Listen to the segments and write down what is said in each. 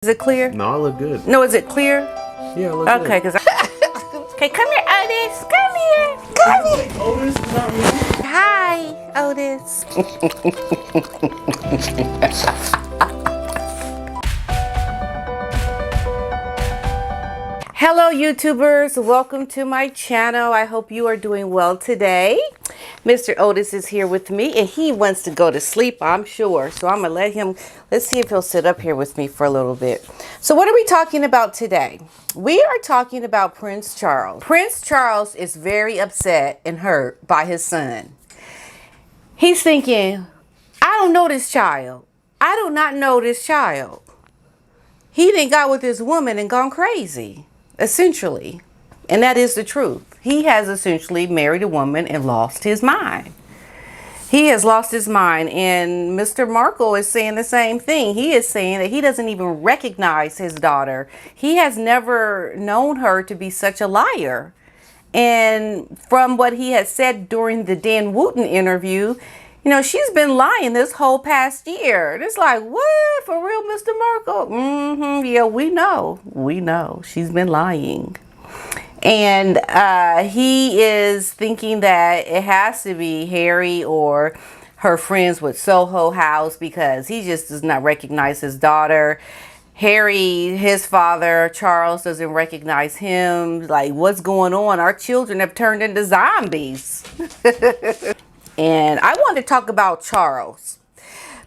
Is it clear? No, I look good. No, is it clear? Yeah, I look Okay, good. because okay, come here, Otis. Come here. Come here. Otis, not me. Hi, Otis. Hello, YouTubers. Welcome to my channel. I hope you are doing well today. Mr. Otis is here with me, and he wants to go to sleep, I'm sure. So I'm going to let him, let's see if he'll sit up here with me for a little bit. So what are we talking about today? We are talking about Prince Charles. Prince Charles is very upset and hurt by his son. He's thinking, I don't know this child. I do not know this child. He done got with this woman and gone crazy, essentially. And that is the truth. He has essentially married a woman and lost his mind. He has lost his mind. And Mr. Markle is saying the same thing. He is saying that he doesn't even recognize his daughter. He has never known her to be such a liar. And from what he had said during the Dan Wooten interview, you know, she's been lying this whole past year. And it's like, what? For real, Mr. Markle? Yeah, we know. We know. She's been lying. And he is thinking that it has to be Harry or her friends with Soho House because he just does not recognize his daughter. Harry, his father, Charles, doesn't recognize him. Like, what's going on? Our children have turned into zombies. And I want to talk about Charles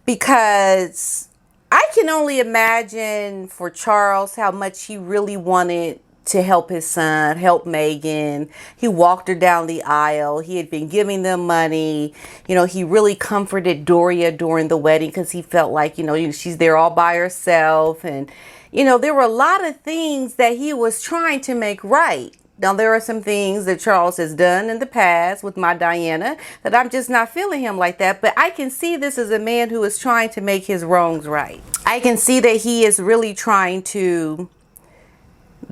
because I can only imagine for Charles how much he really wanted to help his son, help Meghan. He walked her down the aisle. He had been giving them money. You know, he really comforted Doria during the wedding because he felt like, you know, she's there all by herself. And, you know, there were a lot of things that he was trying to make right. Now, there are some things that Charles has done in the past with my Diana that I'm just not feeling him like that. But I can see this as a man who is trying to make his wrongs right. I can see that he is really trying to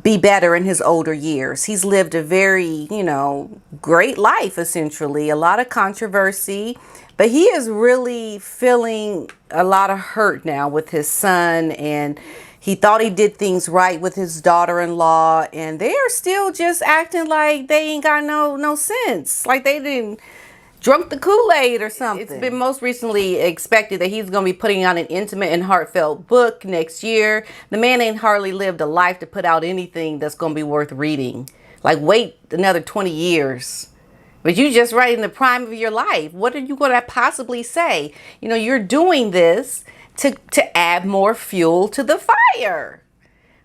be better in his older years. He's lived a very, you know, great life, essentially. A lot of controversy. But he is really feeling a lot of hurt now with his son, and he thought he did things right with his daughter-in-law, and they are still just acting like they ain't got no sense. Like they didn't drunk the Kool-Aid or something. It's been most recently expected that he's going to be putting out an intimate and heartfelt book next year. The man ain't hardly lived a life to put out anything that's going to be worth reading. Like, wait another 20 years. But you just right in the prime of your life. What are you going to possibly say? You know, you're doing this to add more fuel to the fire.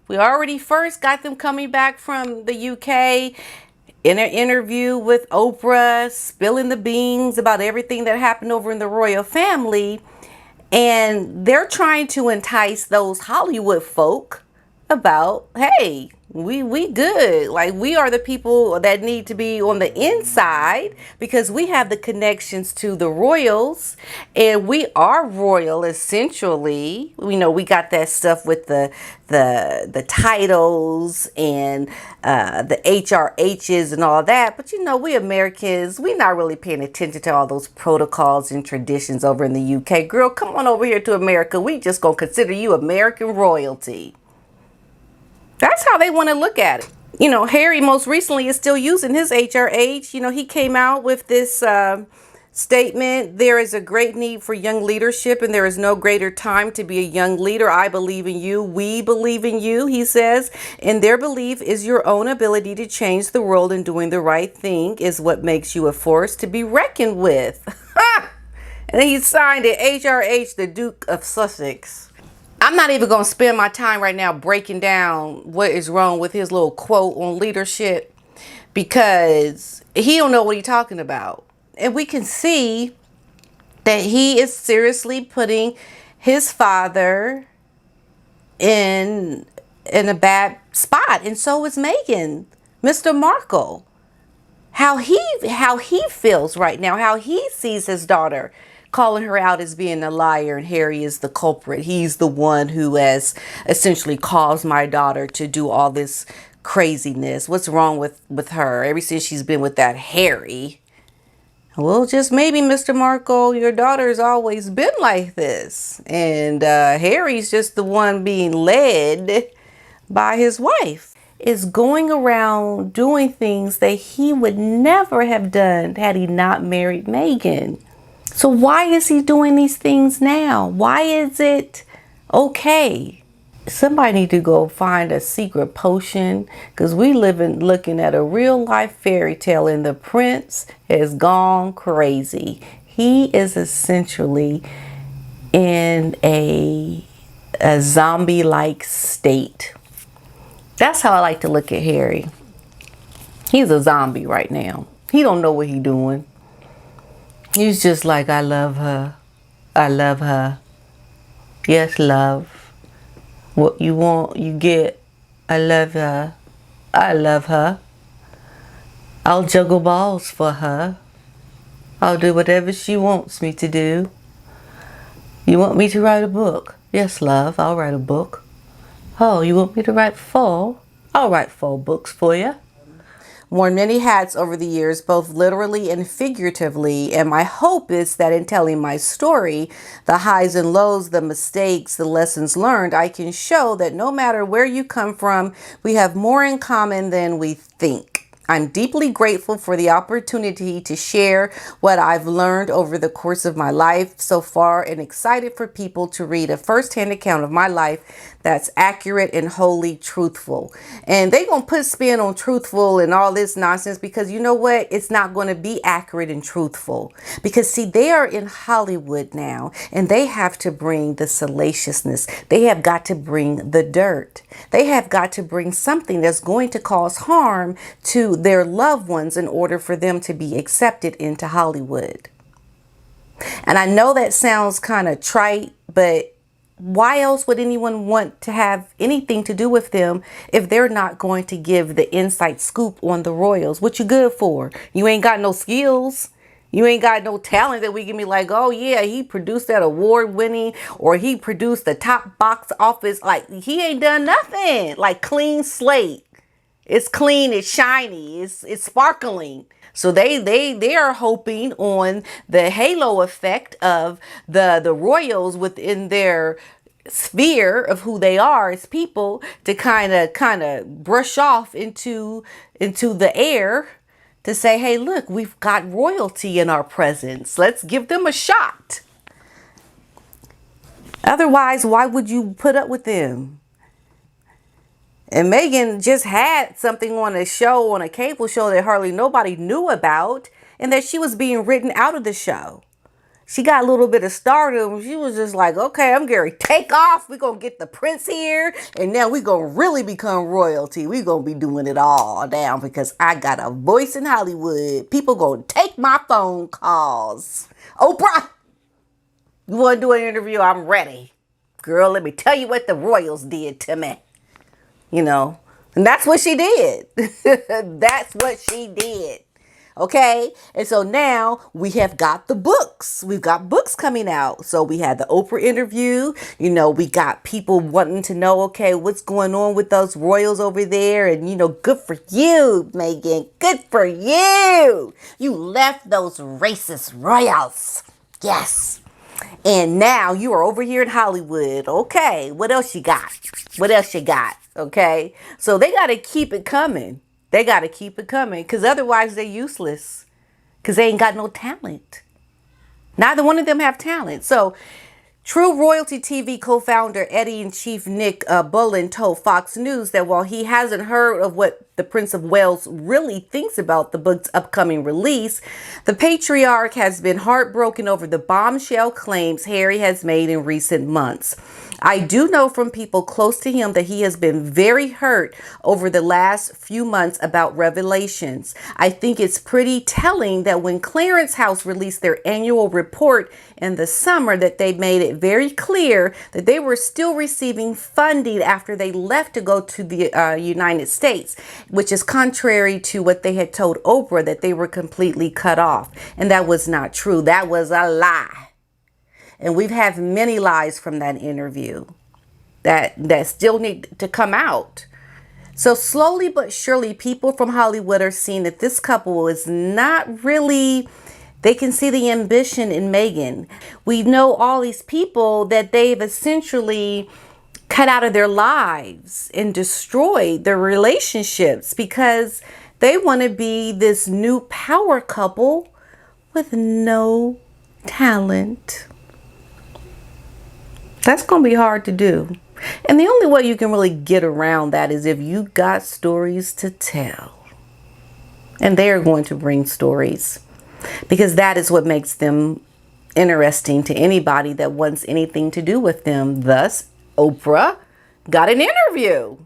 We already first got them coming back from the UK in an interview with Oprah, spilling the beans about everything that happened over in the royal family. And they're trying to entice those Hollywood folk about, hey, we good. Like, we are the people that need to be on the inside because we have the connections to the royals, and we are royal essentially. You know, we got that stuff with the titles and the HRHs and all that. But you know, we Americans, we not really paying attention to all those protocols and traditions over in the UK. Girl, come on over here to America. We just gonna consider you American royalty. That's how they want to look at it. You know, Harry most recently is still using his HRH. You know, he came out with this statement. There is a great need for young leadership, and there is no greater time to be a young leader. I believe in you. We believe in you, he says. And their belief is your own ability to change the world, and doing the right thing is what makes you a force to be reckoned with. And then he signed it, HRH, the Duke of Sussex. I'm not even going to spend my time right now breaking down what is wrong with his little quote on leadership because he don't know what he's talking about. And we can see that he is seriously putting his father in a bad spot. And so is Meghan, Mr. Markle. How he feels right now, how he sees his daughter, calling her out as being a liar, and Harry is the culprit. He's the one who has essentially caused my daughter to do all this craziness. What's wrong with her? Ever since she's been with that Harry, Well, just maybe, Mr. Markle, your daughter's always been like this. And Harry's just the one being led by his wife. Is going around doing things that he would never have done had he not married Meghan. So why is he doing these things now? Why is it okay? Somebody need to go find a secret potion, because we looking at a real life fairy tale and the prince has gone crazy. He is essentially in a zombie like state. That's how I like to look at Harry. He's a zombie right now. He don't know what he's doing. He's just like, I love her. I love her. Yes, love. What you want, you get. I love her. I love her. I'll juggle balls for her. I'll do whatever she wants me to do. You want me to write a book? Yes, love, I'll write a book. Oh, you want me to write 4? I'll write 4 books for you. Worn many hats over the years, both literally and figuratively, and my hope is that in telling my story, the highs and lows, the mistakes, the lessons learned, I can show that no matter where you come from, we have more in common than we think. I'm deeply grateful for the opportunity to share what I've learned over the course of my life so far, and excited for people to read a first-hand account of my life that's accurate and wholly truthful. And they gonna put spin on truthful and all this nonsense, because you know what? It's not going to be accurate and truthful, because see, they are in Hollywood now and they have to bring the salaciousness. They have got to bring the dirt. They have got to bring something that's going to cause harm to their loved ones in order for them to be accepted into Hollywood. And I know that sounds kind of trite, but why else would anyone want to have anything to do with them if they're not going to give the inside scoop on the royals? What you good for? You ain't got no skills. You ain't got no talent that we can be like, oh yeah, he produced that award winning, or he produced the top box office. Like, he ain't done nothing. Like, clean slate. It's clean, it's shiny, it's sparkling. So they are hoping on the halo effect of the royals within their sphere of who they are as people to kind of brush off into the air to say, hey, look, we've got royalty in our presence. Let's give them a shot. Otherwise, why would you put up with them? And Meghan just had something on a show, on a cable show, that hardly nobody knew about, and that she was being written out of the show. She got a little bit of stardom. She was just like, okay, I'm going to take off. We're going to get the prince here, and now we're going to really become royalty. We're going to be doing it all down because I got a voice in Hollywood. People going to take my phone calls. Oprah, you want to do an interview? I'm ready. Girl, let me tell you what the royals did to me. You know, and that's what she did. That's what she did. Okay. And so now we have got the books. We've got books coming out. So we had the Oprah interview. You know, we got people wanting to know, okay, what's going on with those royals over there? And, you know, good for you, Meghan. Good for you. You left those racist royals. Yes. And now you are over here in Hollywood. Okay. What else you got? What else you got? Okay. So they got to keep it coming. They got to keep it coming, because otherwise they're useless, because they ain't got no talent. Neither one of them have talent. So True Royalty TV co-founder Editor-in-Chief Nick Bullen told Fox News that while he hasn't heard of what the Prince of Wales really thinks about the book's upcoming release, the patriarch has been heartbroken over the bombshell claims Harry has made in recent months. I do know from people close to him that he has been very hurt over the last few months about revelations. I think it's pretty telling that when Clarence House released their annual report in the summer, that they made it very clear that they were still receiving funding after they left to go to the United States, which is contrary to what they had told Oprah, that they were completely cut off. And that was not true. That was a lie. And we've had many lies from that interview that still need to come out. So slowly but surely, people from Hollywood are seeing that this couple is not really They can see the ambition in Meghan. We know all these people that they've essentially cut out of their lives and destroyed their relationships because they want to be this new power couple with no talent. That's going to be hard to do. And the only way you can really get around that is if you got stories to tell. And they are going to bring stories because that is what makes them interesting to anybody that wants anything to do with them. Thus, Oprah got an interview.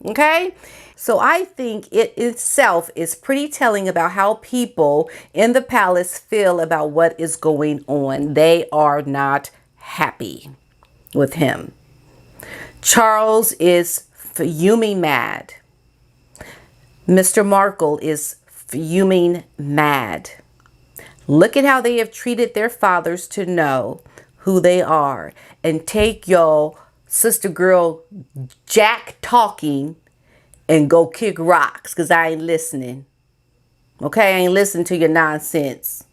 Okay? So I think it itself is pretty telling about how people in the palace feel about what is going on. They are not happy with him. Charles is fuming mad. Mr. Markle is fuming mad. Look at how they have treated their fathers to know who they are. And take your sister girl Jack talking and go kick rocks, because I ain't listening. Okay, I ain't listening to your nonsense.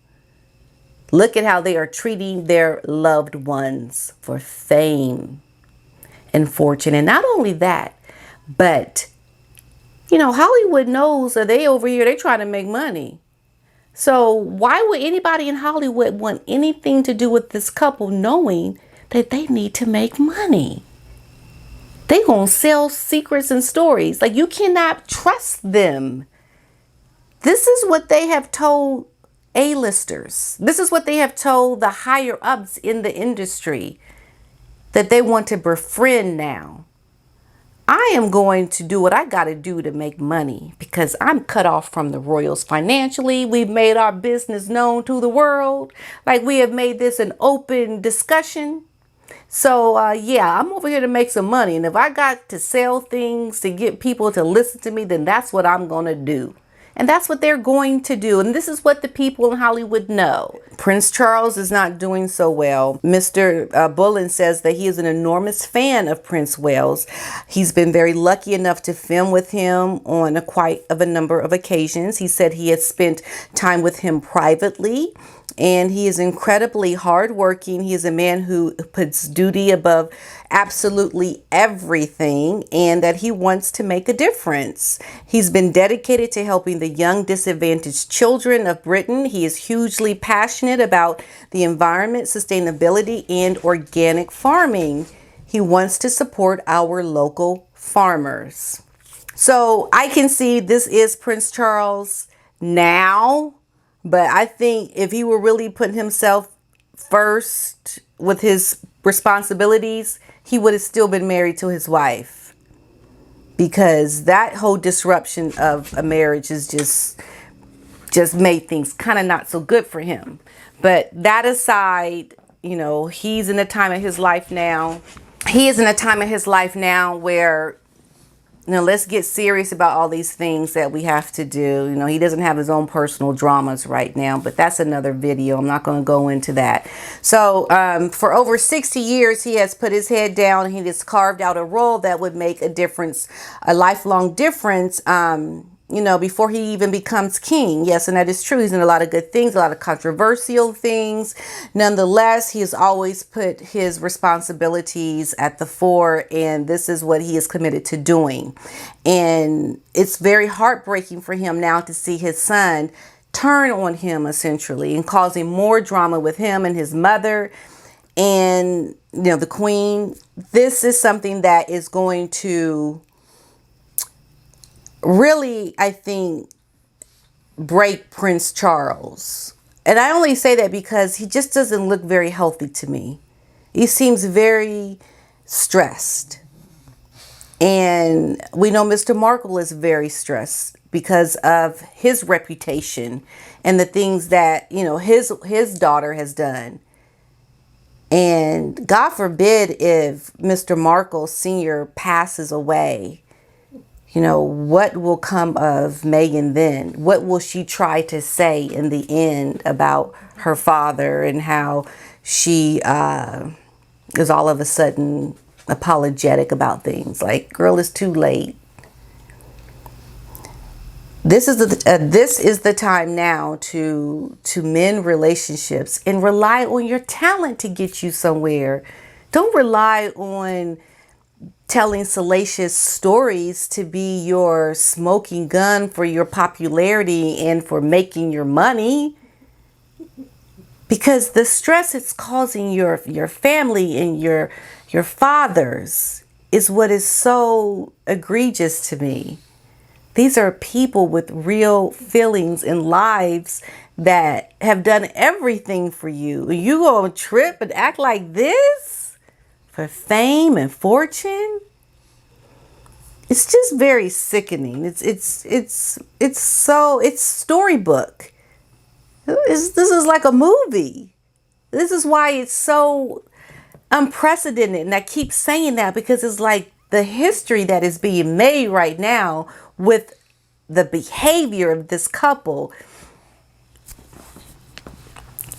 Look at how they are treating their loved ones for fame and fortune. And not only that, but, you know, Hollywood knows that they over here, they trying to make money. So why would anybody in Hollywood want anything to do with this couple knowing that they need to make money? They gonna sell secrets and stories. Like, you cannot trust them. This is what they have told A-listers. This is what they have told the higher ups in the industry that they want to befriend now. I am going to do what I got to do to make money because I'm cut off from the royals financially. We've made our business known to the world. Like, we have made this an open discussion. So, yeah, I'm over here to make some money. And if I got to sell things to get people to listen to me, then that's what I'm going to do. And that's what they're going to do. And this is what the people in Hollywood know. Prince Charles is not doing so well. Mr. Bullen says that he is an enormous fan of Prince Wales. He's been very lucky enough to film with him on quite a number of occasions. He said he has spent time with him privately. And he is incredibly hardworking. He is a man who puts duty above absolutely everything, and that he wants to make a difference. He's been dedicated to helping the young disadvantaged children of Britain. He is hugely passionate about the environment, sustainability, and organic farming. He wants to support our local farmers. So I can see this is Prince Charles now. But I think if he were really putting himself first with his responsibilities, he would have still been married to his wife. Because that whole disruption of a marriage is just made things kind of not so good for him. But that aside, you know, he's in a time of his life now. He is in a time of his life now where, you know, let's get serious about all these things that we have to do. You know, he doesn't have his own personal dramas right now, but that's another video. I'm not going to go into that. So for over 60 years, he has put his head down. He has carved out a role that would make a difference, a lifelong difference, you know, before he even becomes king. Yes, and that is true. He's in a lot of good things, a lot of controversial things. Nonetheless, he has always put his responsibilities at the fore, and this is what he is committed to doing. And it's very heartbreaking for him now to see his son turn on him, essentially, and causing more drama with him and his mother and, you know, the Queen. This is something that is going to really, I think, break Prince Charles. And I only say that because he just doesn't look very healthy to me. He seems very stressed. And we know Mr. Markle is very stressed because of his reputation and the things that, you know, his daughter has done. And God forbid if Mr. Markle Sr. passes away, you know, what will come of Meghan then? What will she try to say in the end about her father and how she is all of a sudden apologetic about things? Like, girl, it's too late. This is the time now to mend relationships and rely on your talent to get you somewhere. Don't rely on telling salacious stories to be your smoking gun for your popularity and for making your money, because the stress it's causing your family and your fathers is what is so egregious to me. These are people with real feelings and lives that have done everything for you. You go on a trip and act like this for fame and fortune? It's just very sickening. It's storybook. This is like a movie. This is why it's so unprecedented. And I keep saying that because it's like the history that is being made right now with the behavior of this couple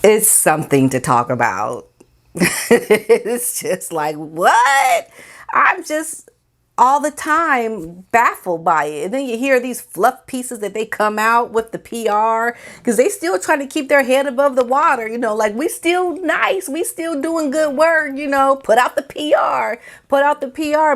is something to talk about. It's just like, what? I'm just all the time baffled by it. And then you hear these fluff pieces that they come out with the PR because they still trying to keep their head above the water, like we still nice, we still doing good work, put out the PR,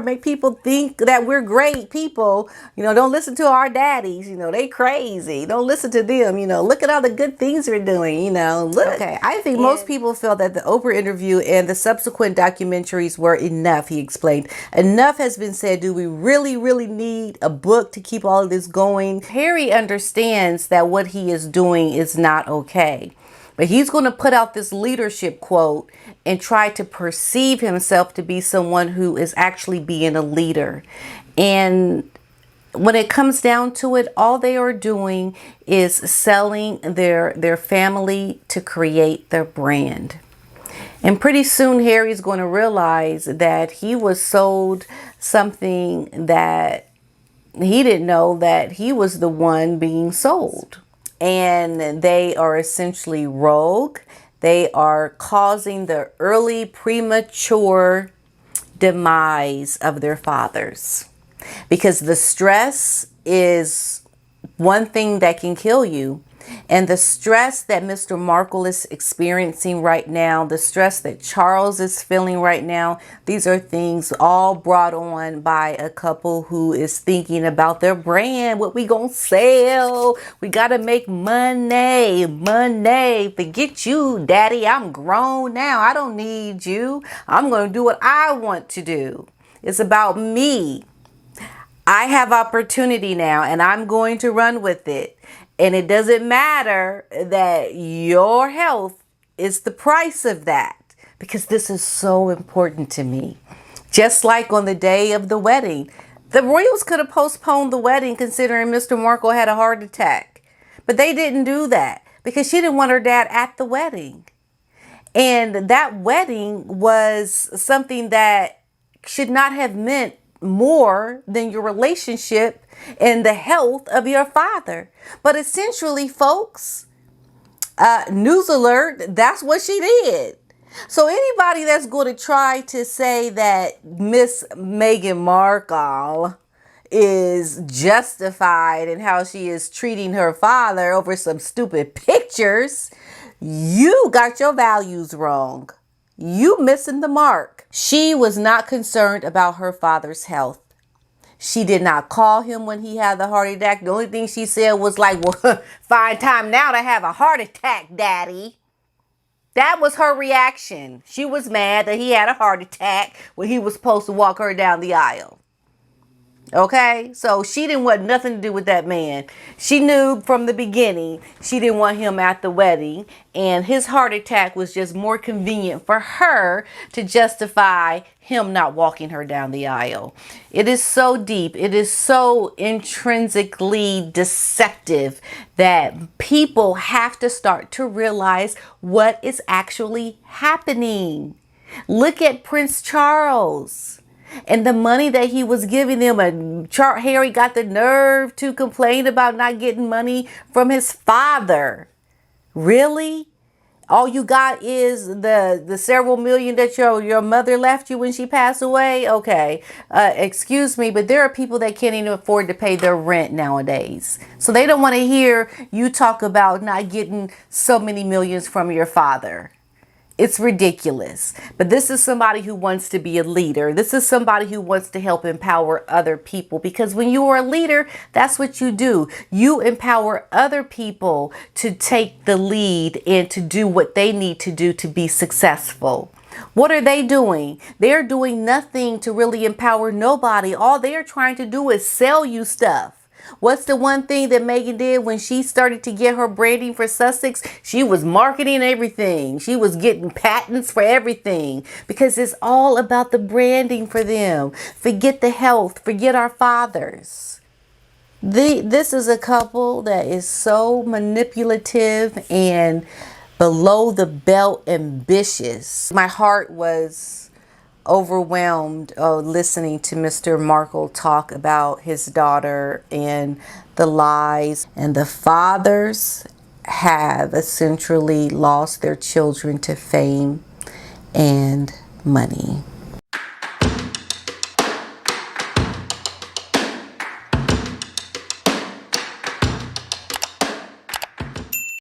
make people think that we're great people, don't listen to our daddies, they crazy, don't listen to them, look at all the good things we're doing, look. Okay, I think most people feel that the Oprah interview and the subsequent documentaries were enough, he explained. Enough has been said. Do we really, really need a book to keep all of this going? Harry understands that what he is doing is not okay. But he's going to put out this leadership quote and try to perceive himself to be someone who is actually being a leader. And when it comes down to it, all they are doing is selling their family to create their brand. And pretty soon Harry's going to realize that he was sold something that he didn't know that he was the one being sold. And they are essentially rogue. They are causing the early premature demise of their fathers. Because the stress is one thing that can kill you. And the stress that Mr. Markle is experiencing right now, the stress that Charles is feeling right now, these are things all brought on by a couple who is thinking about their brand. What we gonna sell? We gotta make money. Forget you, daddy. I'm grown now. I don't need you. I'm gonna do what I want to do. It's about me. I have opportunity now and I'm going to run with it. And it doesn't matter that your health is the price of that, because this is so important to me. Just like on the day of the wedding, the royals could have postponed the wedding considering Mr. Markle had a heart attack. But they didn't do that because she didn't want her dad at the wedding. And that wedding was something that should not have meant more than your relationship and the health of your father. But essentially, folks, news alert, that's what she did. So anybody that's going to try to say that Miss Meghan Markle is justified in how she is treating her father over some stupid pictures, you got your values wrong. You missing the mark. She was not concerned about her father's health. She did not call him when he had the heart attack. The only thing she said was like, well, fine time now to have a heart attack, daddy. That was her reaction. She was mad that he had a heart attack when he was supposed to walk her down the aisle. Okay, so she didn't want nothing to do with that man. She knew from the beginning she didn't want him at the wedding, and his heart attack was just more convenient for her to justify him not walking her down the aisle. It is so deep. It is so intrinsically deceptive that people have to start to realize what is actually happening. Look at Prince Charles. And the money that he was giving them, and Harry got the nerve to complain about not getting money from his father. Really? All you got is the several million that your mother left you when she passed away. Okay, excuse me, but there are people that can't even afford to pay their rent nowadays. So they don't want to hear you talk about not getting so many millions from your father. It's ridiculous. But this is somebody who wants to be a leader. This is somebody who wants to help empower other people, because when you are a leader, that's what you do. You empower other people to take the lead and to do what they need to do to be successful. What are they doing? They're doing nothing to really empower nobody. All they're trying to do is sell you stuff. What's the one thing that Meghan did when she started to get her branding for Sussex? She was marketing everything. She was getting patents for everything, because it's all about the branding for them. Forget the health. Forget our fathers. This is a couple that is so manipulative and below the belt ambitious. My heart was overwhelmed listening to Mr. Markle talk about his daughter and the lies. And the fathers have essentially lost their children to fame and money.